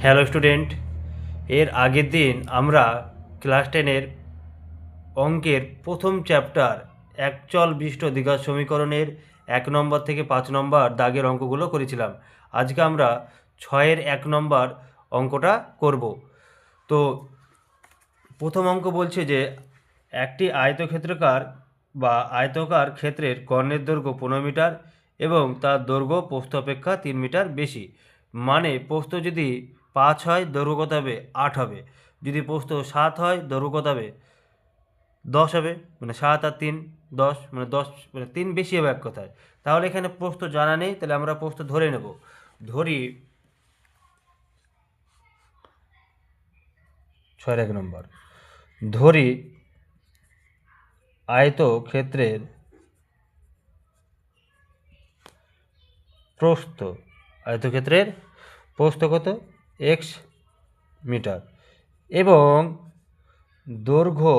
Hello student, এর আগের দিন আমরা ক্লাস 10-এর অঙ্কের প্রথম চ্যাপ্টার একচল বিশিষ্ট দ্বিঘাত সমীকরণের 1 নম্বর থেকে 5 নম্বর দাগের অঙ্কগুলো করেছিলাম। আজকে আমরা 6-এর 1 নম্বর অঙ্কটা করব। তো প্রথম অঙ্ক বলছে যে একটি আয়তকার ক্ষেত্রের কর্ণের দৈর্ঘ্য 15 মিটার এবং তার দৈর্ঘ্য প্রস্থ অপেক্ষা 3 মিটার বেশি। মানে প্রস্থ যদি 5 হয়, দৈর্ঘ্য কত হবে? 8 হবে। যদি প্রস্থ 7 হয়, দৈর্ঘ্য কত হবে? 10 হবে। মানে 7 আর 3 10, মানে 10, মানে 3 বেশি হবে এক কথায়। তাহলে এখানে প্রস্থ জানা নেই, তাহলে আমরা প্রস্থ ধরে নেব। ধরি 6-1 নম্বর, ধরি আয়তক্ষেত্রের প্রস্থ কত? এক্স মিটার এবং দৈর্ঘ্য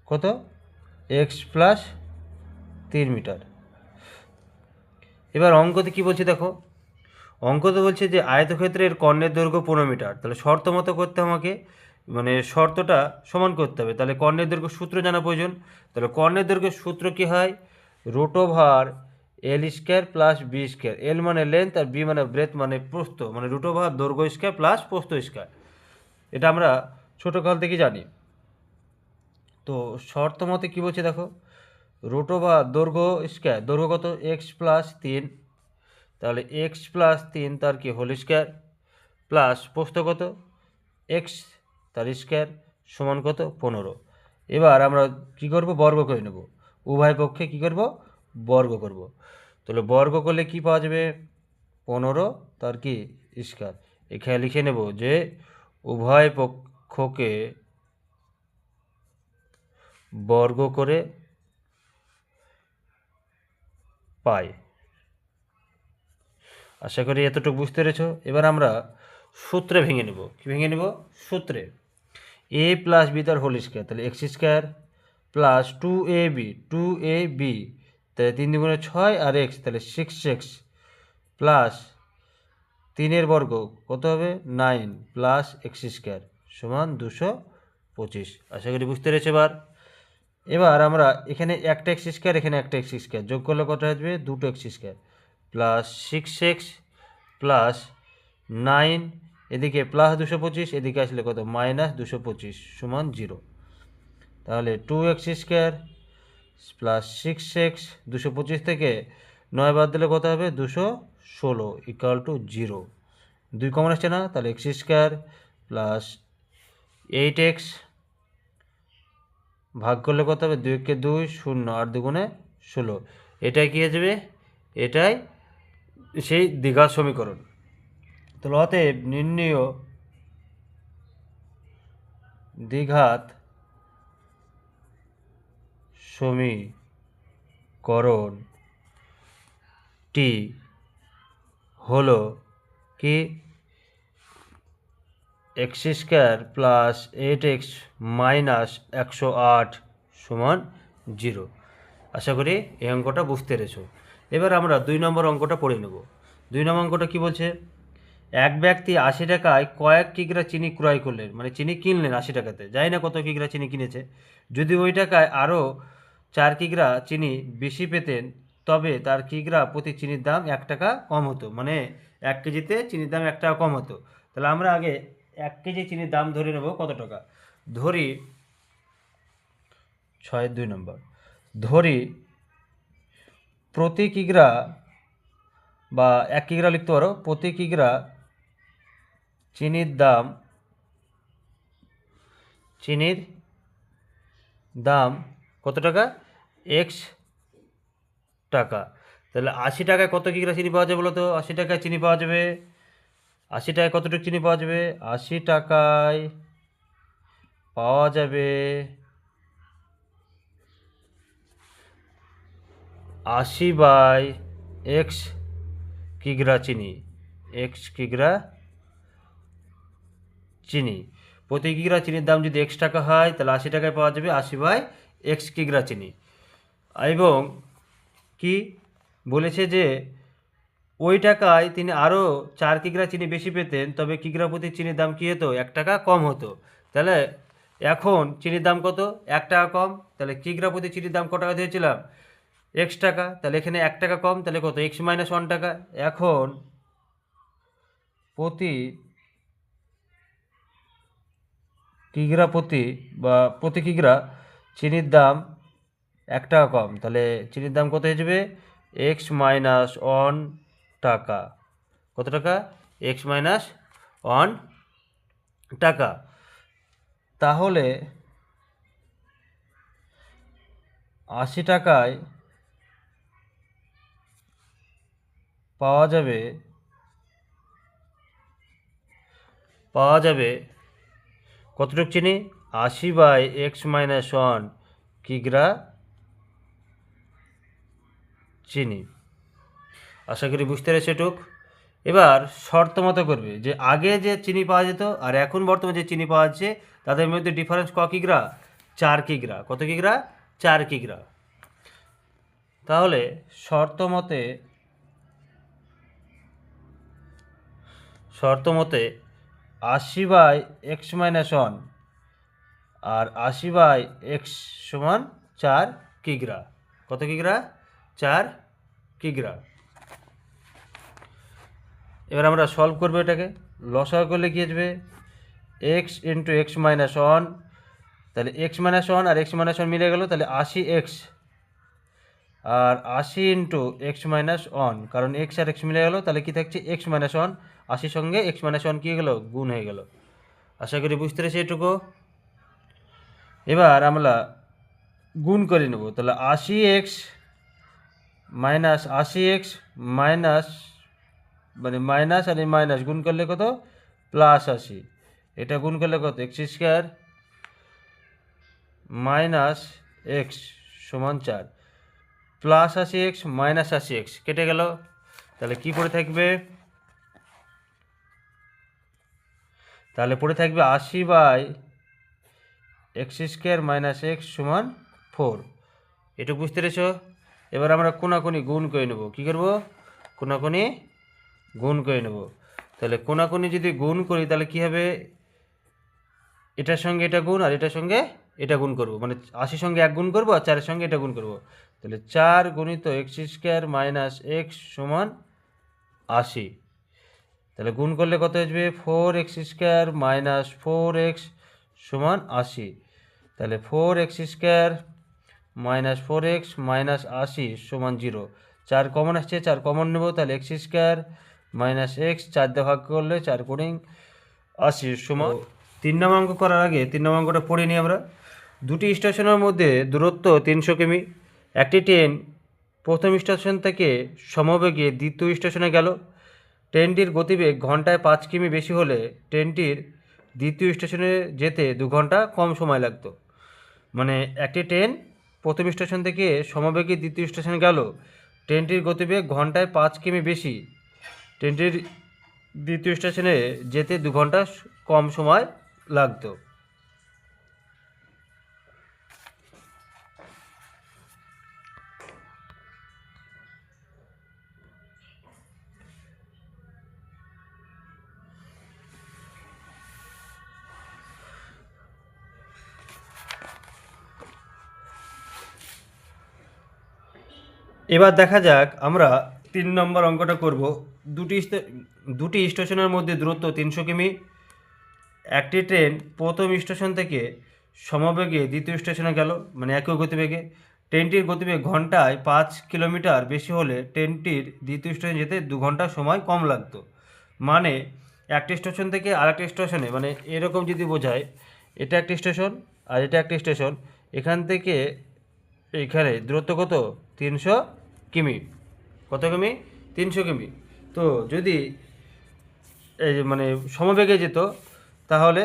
কত? X plus 3 metre. এবার অঙ্কতে কি বলছে দেখো, অঙ্কতে বলছে যে আয়তক্ষেত্রের কর্ণের দৈর্ঘ্য 15 মিটার। তাহলে শর্ত মতো করতে আমাকে, মানে শর্তটা সমান করতে হবে। তাহলে কর্ণের দৈর্ঘ্য সূত্র জানা প্রয়োজন। তাহলে কর্ণের দৈর্ঘ্যের সূত্র কী হয়? √, এল স্কোয়ার প্লাস বি স্কোয়ার। এল মানে লেন্থ আর বি মানে ব্রেথ মানে প্রস্থ, মানে √, দৈর্ঘ্য স্কোয়ার প্লাস প্রস্থ স্কোয়ার। এটা আমরা ছোটোকাল থেকে জানি। তো শর্ত মতে কী বলছে দেখো, √, দৈর্ঘ্য স্কোয়ার, দৈর্ঘ্য কত? X plus 3। তাহলে এক্স প্লাস 3 তার কি হোল স্কোয়ার প্লাস প্রস্থ কত? এক্স তার স্কোয়ার সমান কত? 15। এবার আমরা কি করব? বর্গ করে নেব। উভয় পক্ষে কি করব? বর্গ করব। তাহলে বর্গ করলে কি পাওয়া যাবে? 15 তার কি স্কোয়ার। এখানে লিখে নেব যে উভয় পক্ষকে বর্গ করে পাই। আশা করি এতটুকু বুঝতে পেরেছ। এবার আমরা সূত্রে ভেঙে নেব। কি ভেঙে নেব? সূত্রে এ প্লাস বি তার হোল স্কোয়ার, তাহলে এক্স স্কোয়ার প্লাস 2ab তাহলে 3 দুগুণে 6 আর এক্স, তাহলে 6x প্লাস 3-এর বর্গ কত হবে? 9 প্লাস এক্স স্কোয়ার সমান 225। আশা করি বুঝতে পেরেছে। এবার আমরা এখানে একটা এক্স স্কোয়ার, এখানে একটা এক্স স্কোয়ার যোগ করলে কত আসবে? 2x square plus 6x plus 9, এদিকে প্লাস 225, এদিকে আসলে কত? মাইনাস 225 সমান 0। তাহলে 2x স্কোয়ার প্লাস 6x, 225 থেকে 9 বাদ দিলে কত হবে? 216 ইকুয়াল টু 0। 2 কমন আসছে না, তাহলে এক্স স্কোয়ার প্লাস 8x ভাগ করলে কত হবে? 2 কে 2, 0, 8 দুগুণে 16। এটাই কী হয়ে যাবে? এটাই সেই দ্বিঘাত সমীকরণ। তাহলে অতএব নির্ণেয় দ্বিঘাত সমীকরণটি হলো কি? X square plus 8x minus 108 সমান 0। আশা করি এই অঙ্কটা বুঝতে পেরেছো। এবার আমরা 2 নম্বর অঙ্কটা পড়ে নেব। 2 নম্বর অঙ্কটা কী বলছে? এক ব্যক্তি 80 টাকায় কয়েক কিগ্রা চিনি ক্রয় করলেন, মানে চিনি কিনলেন 80 টাকাতে, জানি না কত কিগ্রা চিনি কিনেছে। যদি ওই টাকায় আরও 4 কিগ্রা চিনি বেশি পেতেন, তবে তার কিগ্রা প্রতি চিনির দাম 1 টাকা কম হতো। মানে 1 কেজিতে চিনির দাম 1 টাকা কম হতো। তাহলে আমরা আগে 1 কেজি চিনির দাম ধরে নেব কত টাকা। ধরি 6-2 নম্বর, ধরি প্রতি কিগ্রা বা 1 কিগ্রা লিখতে পারো, প্রতি কিগ্রা চিনির দাম কত টাকা? এক্স টাকা। তাহলে 80 টাকায় কত কিগ্রা চিনি পাওয়া যাবে বলো তো? 80 টাকায় চিনি পাওয়া যাবে, 80 টাকায় কতটুকু চিনি পাওয়া যাবে? 80 টাকায় পাওয়া যাবে 80/x কিগ্রা চিনি। এক্স কিগ্রা চিনি, প্রতি কিগ্রা চিনির দাম যদি x টাকা হয়, তাহলে 80 টাকায় পাওয়া যাবে 80/x কিগ্রা চিনি। এবং কি বলেছে যে ওই টাকায় তিনি আরও 4 কিগ্রা চিনি বেশি পেতেন, তবে কিগ্রা প্রতি চিনির দাম কী হতো, 1 টাকা কম হতো। তাহলে এখন চিনির দাম কত, 1 টাকা কম, তাহলে কিগ্রা প্রতি চিনির দাম কত টাকা দিয়েছিলাম, x টাকা, তাহলে এখানে 1 টাকা কম, তাহলে কত, x মাইনাস 1 টাকা। এখন প্রতি কিগ্রা প্রতি কিগ্রা চিনির দাম 1 টাকা কম, তাহলে চিনির দাম কত হয়ে যাবে, x মাইনাস 1 টাকা। কত টাকা, x মাইনাস 1 টাকা। তাহলে 80 টাকায় পাওয়া যাবে কতটুকু চিনি, 80/x মাইনাস 1 কিগ্রা চিনি। আশা করি বুঝতে পেরেছে এটুক। এবার শর্ত মতো করবে যে আগে যে চিনি পাওয়া যেত আর এখন বর্তমানে যে চিনি পাওয়া যাচ্ছে তাদের মধ্যে ডিফারেন্স ক কিগ্রা, 4 কিগ্রা। কত কিগ্রা, 4 কিগ্রা। তাহলে শর্ত মতে 80/x মাইনাস 1 আর 80/x সমান 4 কিগ্রা। কত কিগ্রা, 4 কিগ্রা। এবার আমরা সলভ করবো এটাকে, লসাগু করলে কী আসবে, x ইন্টু এক্স মাইনাস 1, তাহলে এক্স মাইনাস 1 আর এক্স মাইনাস 1 মিলে গেল, তাহলে 80x, আর 80 ইন্টু এক্স মাইনাস 1, কারণ এক্স আর এক্স মিলে গেল, তাহলে কী থাকছে, এক্স মাইনাস 1, 80 সঙ্গে এক্স মাইনাস 1 কী হয়ে গেল, গুণ হয়ে গেল। আশা করি বুঝতে পেরেছি এটুকু। এবার আমরা গুণ করে নেব, তাহলে 80x মাইনাস 80x মাইনাস, মানে মাইনাস আর এই মাইনাস গুণ করলে কত, প্লাস 80, এটা গুণ করলে কত, এক্স স্কোয়ার মাইনাস এক্স সমান 4, প্লাস 80x মাইনাস 80x কেটে গেল, তাহলে কি পড়ে থাকবে, তাহলে পড়ে থাকবে 80/x স্কোয়ার মাইনাস এক্স সমান 4। এটুকু বুঝতে পেরেছ। এবার আমরা কোনাকুনি গুণ করে নেব, কী করব, কোনাকুনি গুণ করে নেব। তাহলে কোনাকুনি যদি গুণ করি তাহলে কী হবে, এটার সঙ্গে এটা গুণ আর এটার সঙ্গে এটা গুণ করব, মানে 80 সঙ্গে 1 গুণ করব আর 4-এর সঙ্গে এটা গুণ করব, তাহলে 4 গুণিত এক্স স্কোয়ার মাইনাস এক্স সমান 80। তাহলে গুণ করলে কত আসবে, 4x স্কোয়ার মাইনাস 4x সমান 80। তাহলে 4x square minus 4x minus 80 সমান 0। 4 কমন আসছে, 4 কমন নেব, তাহলে এক্স স্কোয়ার মাইনাস এক্স 4 দিয়ে ভাগ করলে 4 গুণিং 80 সমান। 3 নম্বর অঙ্ক করার আগে 3 নম্বর অঙ্কটা পড়ে নিই আমরা। দুটি স্টেশনের মধ্যে দূরত্ব 300 কিমি। একটি ট্রেন প্রথম স্টেশন থেকে সমবেগে দ্বিতীয় স্টেশনে গেল। ট্রেনটির গতিবেগ ঘন্টায় 5 কিমি বেশি হলে ট্রেনটির দ্বিতীয় স্টেশনে যেতে 2 ঘন্টা কম সময় লাগতো। মানে একটি ট্রেন প্রথম স্টেশন থেকে সমবেগে দ্বিতীয় স্টেশনে গেল, ট্রেনটির গতিবেগ ঘন্টায় 5 কিমি বেশি, ট্রেনটির দ্বিতীয় স্টেশনে যেতে 2 ঘন্টা কম সময় লাগতো। এবার দেখা যাক আমরা 3 নম্বর অঙ্কটা করব। দুটি স্টেশনের মধ্যে দূরত্ব 300 কিমি। একটি ট্রেন প্রথম স্টেশন থেকে সমবেগে দ্বিতীয় স্টেশনে গেল, মানে একই গতিবেগে। ট্রেনটির গতিবেগ ঘন্টায় 5 কিলোমিটার বেশি হলে ট্রেনটির দ্বিতীয় স্টেশনে যেতে 2 ঘন্টা সময় কম লাগতো। মানে একটি স্টেশন থেকে আরেকটি স্টেশনে, মানে এরকম যদি বোঝায়, এটা একটি স্টেশন আর এটা একটি স্টেশন, এখান থেকে এইখানে দূরত্ব কত, 300 কিমি। কত কিমি, 300 কিমি। তো যদি এই মানে সমবেগে যেত তাহলে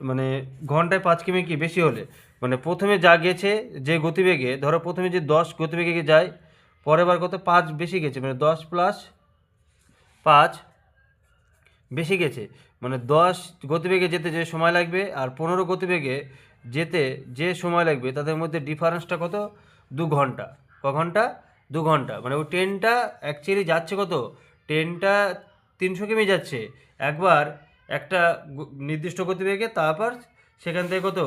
মানে ঘন্টায় 5 কিমি কি বেশি হলে, মানে প্রথমে যা গেছে যে গতিবেগে, ধরো প্রথমে যে 10 গতিবেগে যায়, পরের বার কত 5 বেশি গেছে, মানে 10 প্লাস 5 বেশি গেছে, মানে 10 গতিবেগে যেতে যে সময় লাগবে আর 15 গতিবেগে যেতে যে সময় লাগবে তাদের মধ্যে ডিফারেন্সটা কত, 2 ঘন্টা। ক ঘন্টা, 2 ঘন্টা। মানে ওই ট্রেনটা অ্যাকচুয়ালি যাচ্ছে কত, ট্রেনটা 300 কিমি যাচ্ছে একবার একটা নির্দিষ্ট গতিবেগে, তারপর সেখান থেকে কত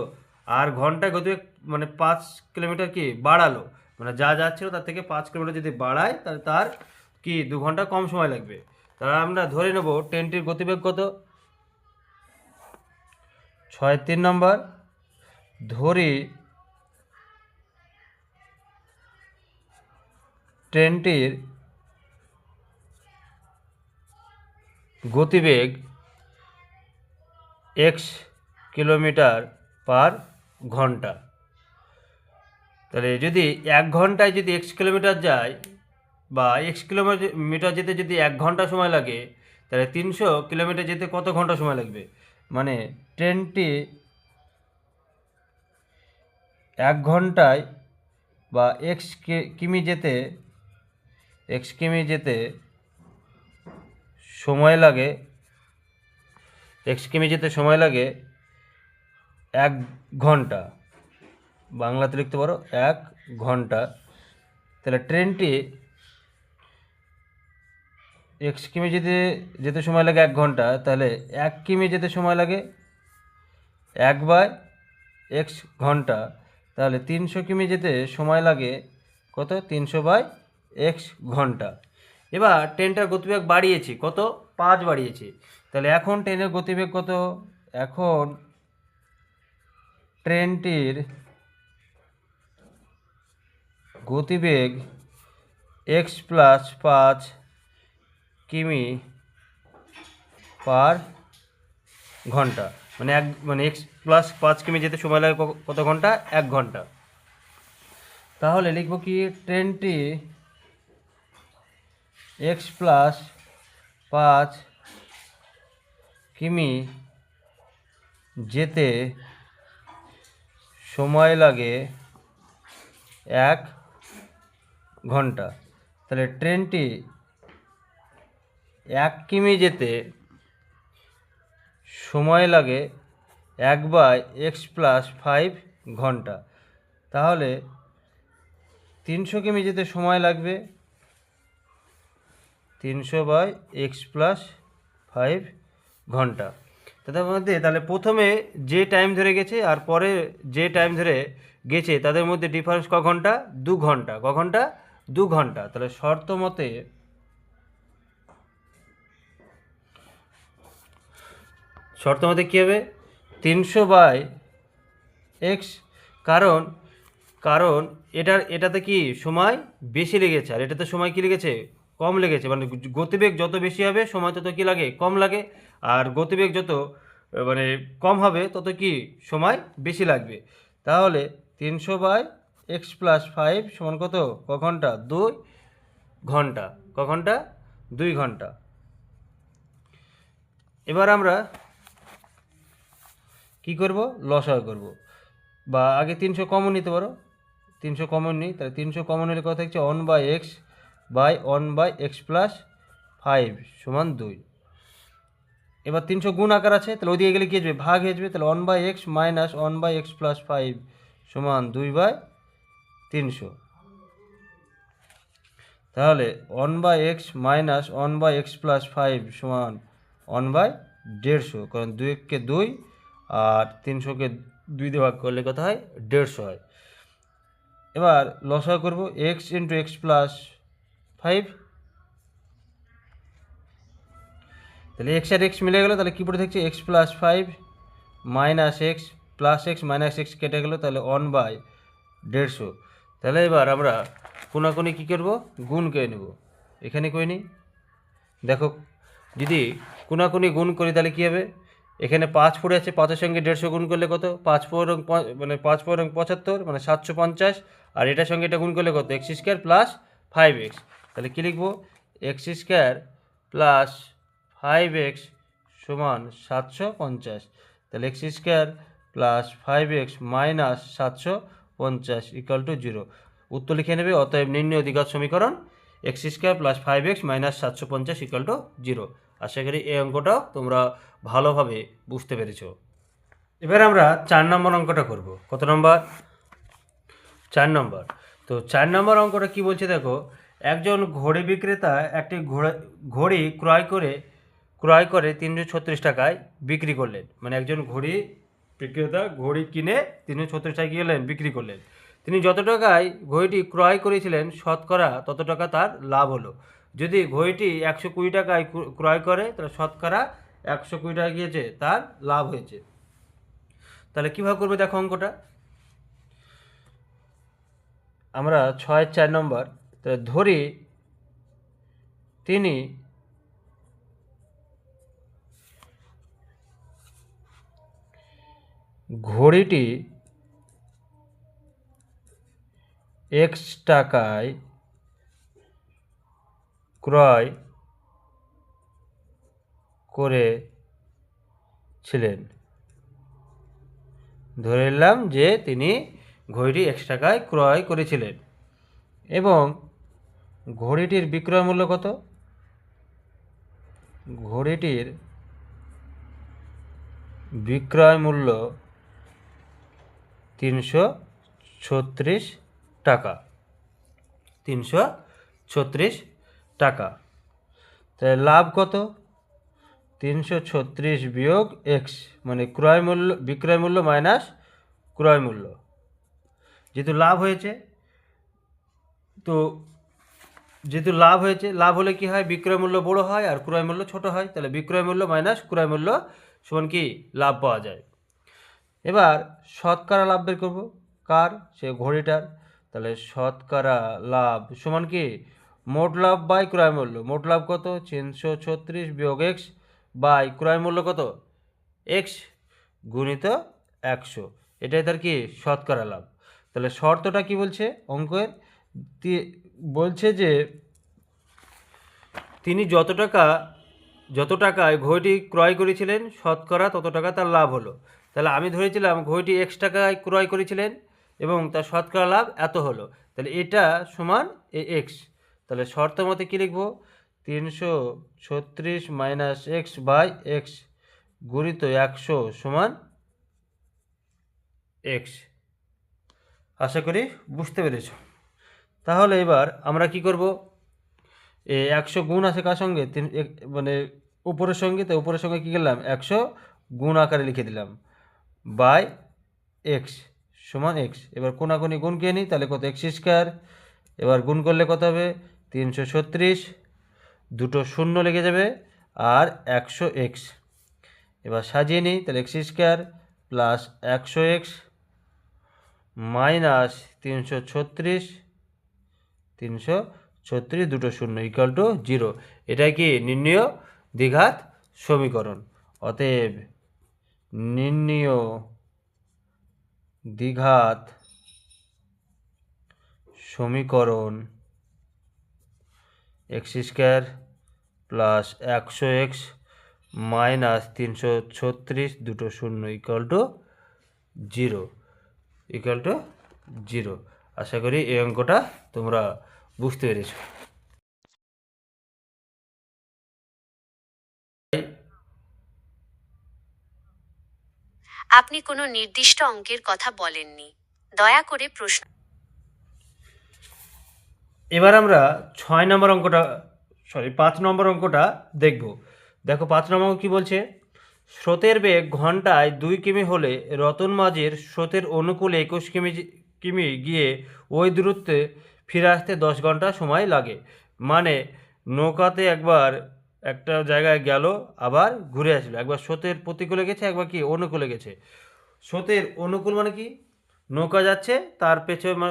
আর ঘন্টায় গতিবেগ মানে 5 কিলোমিটার কি বাড়ালো, মানে যা যাচ্ছিল তার থেকে 5 কিলোমিটার যদি বাড়ায় তাহলে তার কি 2 ঘন্টা কম সময় লাগবে। তাহলে আমরা ধরে নেব ট্রেনটির গতিবেগ কত, 6-3 নম্বর ধরি ট্রেনটির গতিবেগ এক্স কিলোমিটার পার ঘন্টা। তাহলে যদি 1 ঘন্টায় যদি এক্স কিলোমিটার যায় বা এক্স কিলোমিটার যেতে যদি 1 ঘন্টা সময় লাগে, তাহলে 300 কিলোমিটার যেতে কত ঘন্টা সময় লাগবে, মানে ট্রেনটি 1 ঘন্টায় বা এক্স কিমি যেতে সময় লাগে, এক্স কিমি যেতে সময় লাগে 1 ঘন্টা, বাংলাতে লিখতে পারো 1 ঘন্টা। তাহলে ট্রেনটি এক্স কিমি যেতে সময় লাগে 1 ঘন্টা, তাহলে 1 কিমি যেতে সময় লাগে 1/x ঘন্টা। তাহলে 300 কিমি যেতে সময় লাগে কত, 300/x ঘন্টা। এবার ট্রেনটার গতিবেগ বাড়িয়েছি কত, 5 বাড়িয়েছি। তাহলে এখন ট্রেনের গতিবেগ কত, এখন ট্রেনটির গতিবেগ x+5 কিমি পার ঘন্টা, মানে x+5 কিমি যেতে সময় লাগে কত ঘন্টা, 1 ঘন্টা। তাহলে লিখব কি, ট্রেনটি x+5 কিমি যেতে সময় লাগে 1 ঘন্টা। তাহলে ট্রেনটি 1 কিমি যেতে সময় লাগে 1/x+5 ঘন্টা। তাহলে 300 কিমি যেতে সময় লাগবে 300/x+5 ঘন্টা। তাদের মধ্যে তাহলে প্রথমে যে টাইম ধরে গেছে আর পরে যে টাইম ধরে গেছে তাদের মধ্যে ডিফারেন্স ক ঘন্টা, 2 ঘন্টা। ক ঘন্টা, 2 ঘন্টা। তাহলে শর্ত মতে কী হবে, 300/x, কারণ এটাতে কি সময় বেশি লেগেছে আর এটাতে সময় কি লেগেছে, কম লেগেছে। মানে গতিবেগ যত বেশি হবে সময় তত কি লাগে, কম লাগে। আর গতিবেগ যত মানে কম হবে তত কি সময় বেশি লাগবে। তাহলে 300/x+5 সমান কত, ক ঘন্টা, 2 ঘন্টা। ক ঘন্টা, 2 ঘন্টা। এবার আমরা কি করব, লসাগু করব, বা আগে 300 কমন নিতে পারো, 300 কমন নিই। তাহলে 300 কমন নিলে কথা হচ্ছে 1/x/1/x+5 সমান 2। এবার 300 গুণ আকার আছে, তাহলে ওদিকে গেলে কী আসবে, ভাগ হয়ে যাবে। তাহলে 1/x - 1/x+5 সমান 2/300। তাহলে 1/x - 1/x+5 সমান 1/150, কারণ 2 2 আর 300কে 2 দিয়ে ভাগ করলে কথা হয় 150 হয়। এবার লসাগু করব, x × x+5। তাহলে x আর x মিলে গেল, তাহলে কী পড়ে থাকছে, x+5 - x +x - x কেটে গেল, তাহলে 1/150। তাহলে এবার আমরা কোনাকুনি কী করব, গুণ করে নেব। এখানে করে নিই, দেখো যদি কোনাকুনি গুণ করি তাহলে কী হবে, এখানে 5 পড়ে আছে, 5-এর সঙ্গে 150 গুণ করলে কত, 5 × 75 মানে 750। আর এটার সঙ্গে এটা গুণ করলে কত, x² + 5x। তাহলে কী লিখব, x² + 5x সমান 750। তাহলে x² + 5x - 750 = 0। উত্তর লিখে নেবে। অতএব নির্ণয় দ্বিঘাত সমীকরণ x² + 5x - 750 = 0। আশা করি এই অঙ্কটাও তোমরা ভালোভাবে বুঝতে পেরেছো। এবার আমরা 4 নম্বর অঙ্কটা করব। কত নম্বর, 4 নম্বর। তো 4 নম্বর অঙ্কটা কি বলছে দেখো, একজন ঘড়ি বিক্রেতা একটি ঘড়ি ক্রয় করে 336 টাকায় বিক্রি করলেন। মানে একজন ঘড়ি বিক্রেতা ঘড়ি কিনে 336 টাকায় গেলেন বিক্রি করলেন। তিনি যত টাকায় ঘড়িটি ক্রয় করেছিলেন শতকরা তত টাকা তার লাভ হলো। যদি ঘড়িটি 120 টাকায় ক্রয় করে তাহলে শতকরা 120 টাকা গিয়েছে তার লাভ হয়েছে। তাহলে কীভাবে করবে দেখো অঙ্কটা। আমরা 6-4 নম্বর তাহলে ধরি তিনি ঘড়িটি x টাকায় ক্রয় করেছিলেন। ধরে নিলাম যে তিনি ঘড়িটি x টাকায় ক্রয় করেছিলেন এবং ঘড়িটির বিক্রয় মূল্য কত? ঘড়িটির বিক্রয় মূল্য 336 টাকা। 336 টাকা। তাহলে লাভ কত? 336 বিয়োগ x, মানে বিক্রয় মূল্য মাইনাস ক্রয় মূল্য। যেহেতু লাভ হয়েছে লাভ হলে কি হয়? বিক্রয় মূল্য বড় হয় আর ক্রয় মূল্য ছোট হয়। তাহলে বিক্রয় মূল্য মাইনাস ক্রয় মূল্য সমান কি? লাভ পাওয়া যায়। এবার শতকরা লাভ বের করব। কার? সে ঘড়িটার। তাহলে শতকরা লাভ সমান কি? মোট লাভ বাই ক্রয় মূল্য। মোট লাভ কত? 336 বিয়োগ x বাই ক্রয় মূল্য কত? x গুণিত 100। এটাই তার কি? শতকরা লাভ। তাহলে শর্তটা কি বলছে অঙ্কের? বলছে যে তিনি যত টাকায় ঘড়িটি ক্রয় করেছিলেন শতকরা তত টাকা তার লাভ হলো। তাহলে আমি ধরেছিলাম ঘড়িটি x টাকায় ক্রয় করেছিলেন এবং তার শতকরা লাভ এত হলো। তাহলে এটা সমান x। তাহলে শর্ত মতে কী লিখব? 336 মাইনাস x বাই x গুণিত 100 সমান x। আশা করি বুঝতে পেরেছ। তাহলে এবার আমরা কি করব? 100 গুণ আছে কার সঙ্গে? মানে উপরের সঙ্গে। তো উপরের সঙ্গে কী করলাম? 100 গুণ আকারে লিখে দিলাম বাই x সমান x। এবার কোনাকুনি গুণ কে নিই, তাহলে কত? x square. এবার গুণ করলে কত হবে? 336, দুটো শূন্য লেগে যাবে আর 100x। এবার সাজিয়ে নিই, তাহলে x square plus 100x minus 336 দুটো শূন্য ইকুয়াল টু 0। এটা কি? নির্ণয় দ্বিঘাত সমীকরণ। অতএব নির্ণয় দ্বিঘাত সমীকরণ x square plus 100x minus 336 দুটো শূন্য ইকুয়াল টু 0। আশা করি এই অঙ্কটা তোমরা বুঝতে পেরেছ। আপনি কোনো নির্দিষ্ট অঙ্কের কথা বলেননি, দয়া করে প্রশ্ন। এবার আমরা 5 নম্বর অঙ্কটা দেখব। দেখো 5 নম্বর কি বলছে? স্রোতের বেগ ঘন্টায় 2 কিমি হলে রতন মাঝির স্রোতের অনুকূলে 21 কিমি গিয়ে ওই দূরত্বে ফিরে আসতে 10 ঘন্টা সময় লাগে। মানে নৌকাতে একবার একটা জায়গায় গেল আবার ঘুরে আসলো। একবার স্রোতের প্রতিকূলে গেছে, একবার কি অনুকূলে গেছে। স্রোতের অনুকূল মানে কি? নৌকা যাচ্ছে তার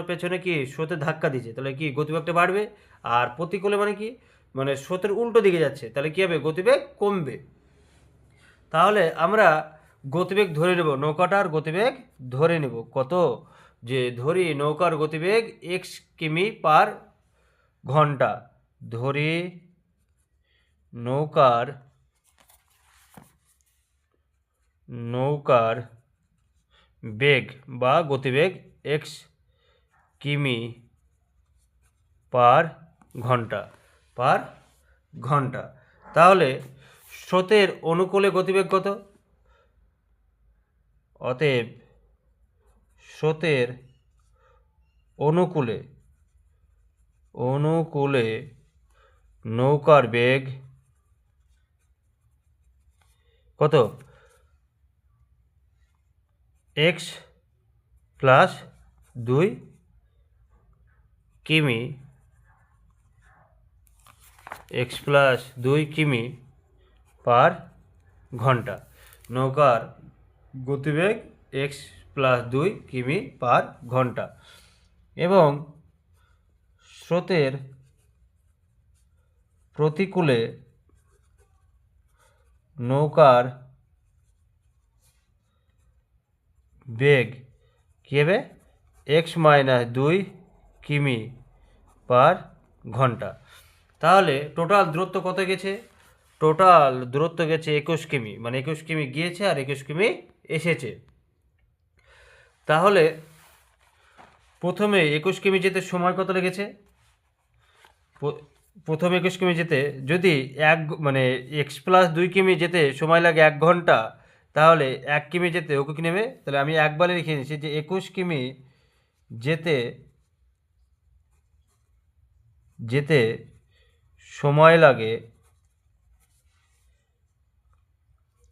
পেছনে কি স্রোতের ধাক্কা দিচ্ছে, তাহলে কি গতিবেগটা বাড়বে। আর প্রতিকূলে মানে কি? মানে স্রোতের উল্টো দিকে যাচ্ছে, তাহলে কী হবে? গতিবেগ কমবে। তাহলে আমরা গতিবেগ ধরে নেব, নৌকাটার গতিবেগ ধরে নেব কত? যে ধরি নৌকার গতিবেগ x কিমি পার ঘন্টা। ধরি নৌকার বেগ বা গতিবেগ x কিমি পার ঘন্টা। তাহলে স্রোতের অনুকূলে গতিবেগ কত? অতএব স্রোতের অনুকূলে অনুকূলে নৌকার বেগ কত এক্স প্লাস 2 কিমি এক্স প্লাস 2 কিমি পার ঘন্টা। নৌকার গতিবেগ এক্স প্লাস 2 কিমি পার ঘন্টা এবং স্রোতের প্রতিকূলে নৌকার বেগ কী হবে এক্স মাইনাস 2 কিমি পার ঘন্টা। তাহলে টোটাল দূরত্ব কত গেছে? টোটাল দূরত্ব গেছে 21 কিমি, মানে 21 কিমি গিয়েছে আর 21 কিমি এসেছে। তাহলে প্রথমে 21 কিমি যেতে সময় কত লেগেছে? প্রথম 21 কিমি যেতে যদি মানে এক্স প্লাস 2 কিমি যেতে সময় লাগে 1 ঘন্টা, তাহলে 1 কিমি যেতে ওকে কি নেবে? তাহলে আমি একবারে লিখে নিচ্ছি যে 21 কিমি যেতে সময় লাগে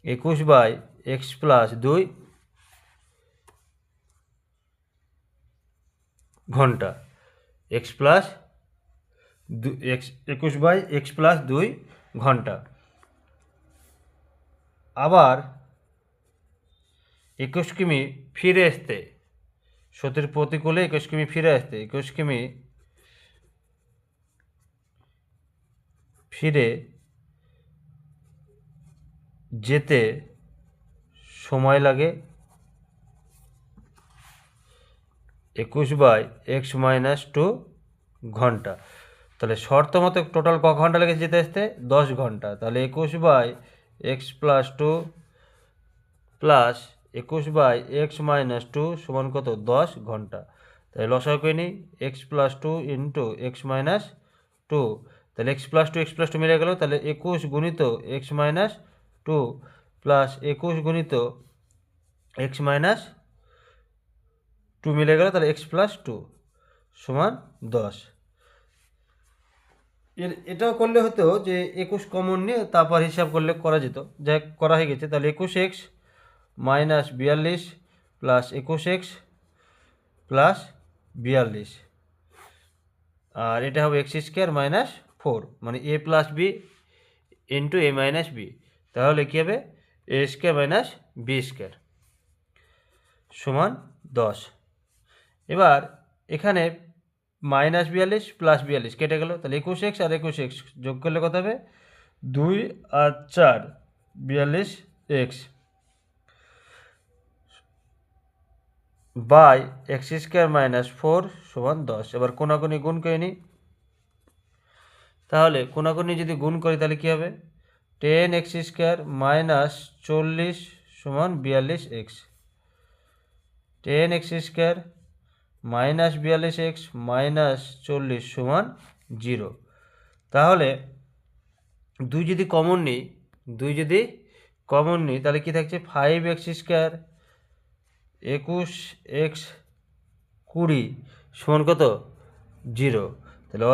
21/x প্লাস 2 ঘন্টা। এক্স প্লাস 21/x প্লাস 2 ঘন্টা। আবার 21 কিমি ফিরে আসতে, স্রোতের প্রতিকূলে 21 কিমি ফিরে আসতে 21 কিমি ফিরে যেতে সময় লাগে 21/x মাইনাস 2 ঘন্টা। তাহলে শর্ত মতো টোটাল ক ঘন্টা লেগেছে যেতে আসতে? 10 ঘন্টা। তাহলে 21/x plus 2 plus 21/x minus 2 সমান কত? 10 ঘন্টা। তাহলে লসাগু করে নিই, x plus 2 into x minus 2। তাহলে এক্স প্লাস 2 মিলে গেল, তাহলে 21 গুণিত এক্স মাইনাস 2 প্লাস 21 গুণিত এক্স মাইনাস 2 মিলে গেল, তাহলে এক্স প্লাস 2 সমান 10। এটাও করলে হতো যে 21 কমন নিয়ে তারপর হিসাব করলে করা যেত, যাই করা হয়ে গেছে। তাহলে 21x minus 42 plus 21x plus 42, আর এটা হবে এক্স স্কোয়ার মাইনাস 4, মানে এ প্লাস বি ইন্টু এ মাইনাস বি। তাহলে কী হবে? এ স্কোয়ার মাইনাস বি স্কোয়ার সমান 10। এবার এখানে মাইনাস 42 প্লাস 42 কেটে গেল, তাহলে 21x আর 21x যোগ করলে কত হবে? 2 আর 4 42x by x square minus 4 সমান 10। এবার কোনাকুনি গুণ করে নিই। তাহলে কোনাকুনি যদি গুণ করি তাহলে কী হবে? 10x স্কোয়ার মাইনাস 40 সমান 42x, 10x square minus 42x minus 40 সমান 0। তাহলে দুই যদি কমন নিই তাহলে কি থাকছে? 5x স্কোয়ার 21x 20 সমান কত? 0। তাহলে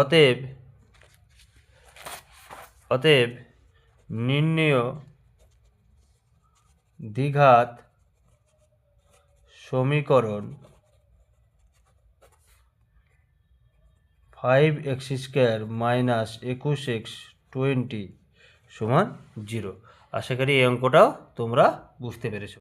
অতএব নির্ণেয় দ্বিঘাত সমীকরণ 5x স্কোয়ার মাইনাস 21x 20 সমান 0। আশা করি এই অঙ্কটাও তোমরা বুঝতে পেরেছো।